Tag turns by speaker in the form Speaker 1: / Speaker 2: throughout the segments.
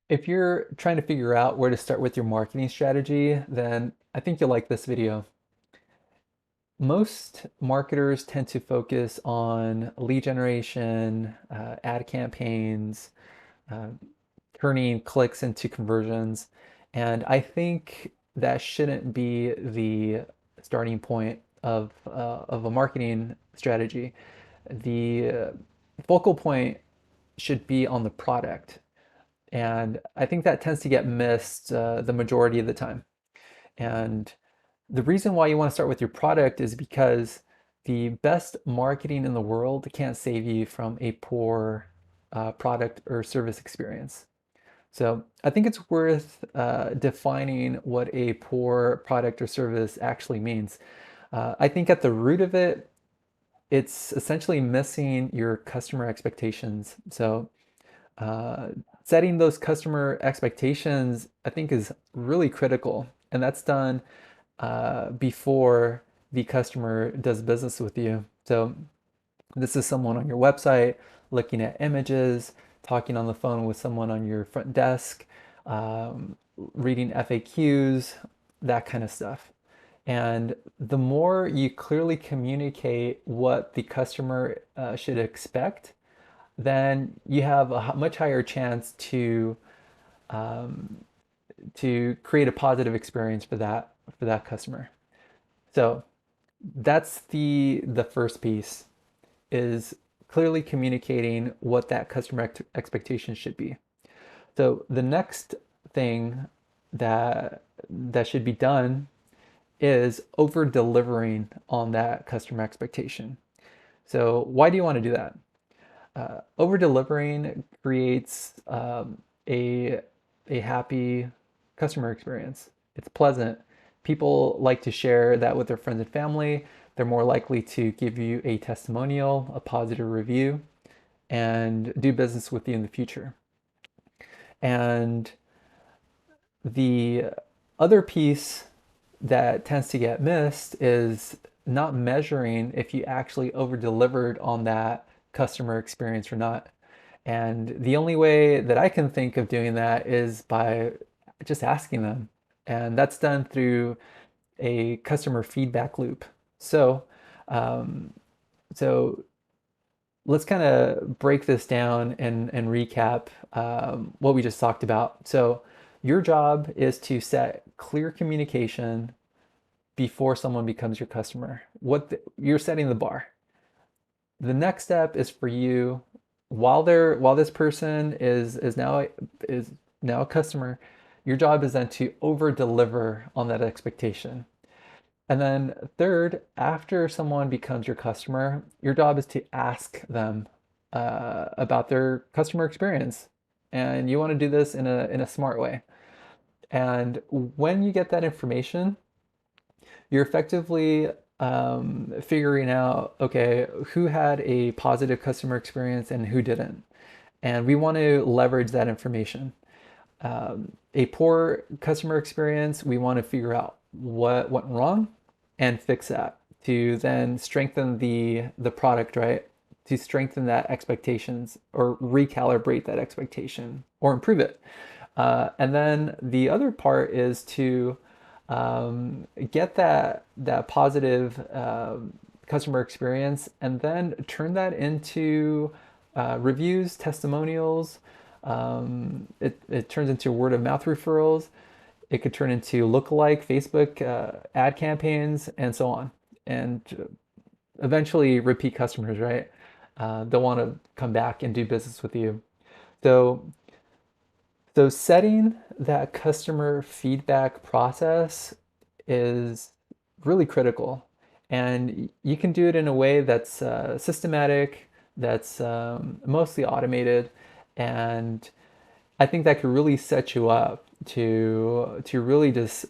Speaker 1: If you're trying to figure out where to start with your marketing strategy, then I think you'll like this video. Most marketers tend to focus on lead generation, ad campaigns, uh, turning clicks into conversions, and I think that shouldn't be the starting point of a marketing strategy. The focal point should be on the product. And I think that tends to get missed the majority of the time. And the reason why you want to start with your product is because the best marketing in the world can't save you from a poor product or service experience. So I think it's worth defining what a poor product or service actually means. I think at the root of it, it's essentially missing your customer expectations. So uh, setting those customer expectations, I think, is really critical. And that's done before the customer does business with you. So this is someone on your website looking at images, talking on the phone with someone on your front desk, reading FAQs, that kind of stuff. And the more you clearly communicate what the customer should expect, then you have a much higher chance um, to create a positive experience for that customer. So that's the first piece is clearly communicating what that customer expectation should be. So the next thing that should be done is over delivering on that customer expectation. So why do you want to do that? Over delivering creates a a happy customer experience. It's pleasant. People like to share that with their friends and family. They're more likely to give you a testimonial, a positive review, and do business with you in the future. And the other piece that tends to get missed is not measuring if you actually over delivered on that customer experience or not. And the only way that I can think of doing that is by just asking them. And that's done through a customer feedback loop. So, um, so let's kind of break this down and recap what we just talked about. So, your job is to set clear communication before someone becomes your customer. You're setting the bar. The next step is for you while this person is now a customer, your job is then to over deliver on that expectation. And then third, after someone becomes your customer, your job is to ask them about their customer experience. And you want to do this in a smart way. And when you get that information, you're effectively figuring out, okay, who had a positive customer experience and who didn't. And we want to leverage that information. A poor customer experience, we want to figure out what went wrong and fix that to then strengthen the product, right? To strengthen that expectations or recalibrate that expectation or improve it. And then the other part is to get that positive customer experience and then turn that into reviews, testimonials. It turns into word of mouth referrals. It could turn into lookalike Facebook ad campaigns and so on. And eventually repeat customers, right? They'll want to come back and do business with you. So so setting that customer feedback process is really critical. And you can do it in a way that's systematic, that's mostly automated, and I think that could really set you up to really just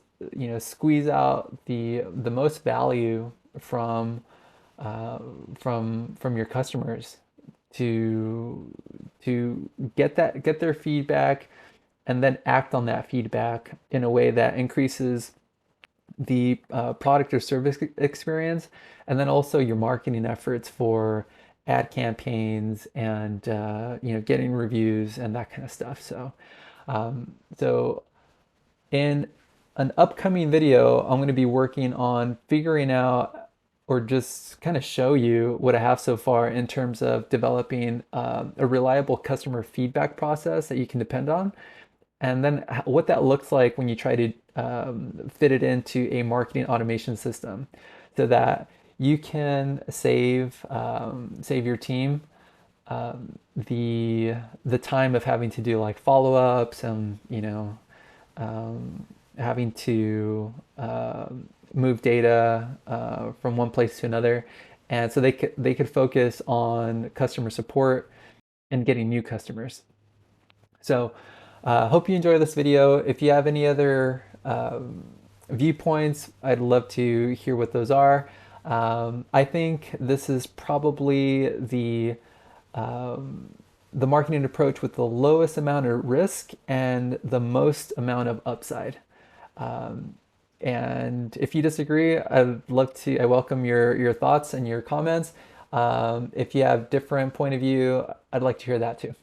Speaker 1: squeeze out the most value from uh, from your customers to get their feedback and then act on that feedback in a way that increases the product or service experience, and then also your marketing efforts for ad campaigns and getting reviews and that kind of stuff. So in an upcoming video, I'm going to be working on figuring out or just kind of show you what I have so far in terms of developing a reliable customer feedback process that you can depend on, and then what that looks like when you try to fit it into a marketing automation system so that you can save your team the time of having to do like follow-ups and having to move data from one place to another, and so they could focus on customer support and getting new customers. So, hope you enjoy this video. If you have any other viewpoints, I'd love to hear what those are. I think this is probably the marketing approach with the lowest amount of risk and the most amount of upside. Um, and if you disagree, I welcome your thoughts and your comments. If you have different point of view, I'd like to hear that too.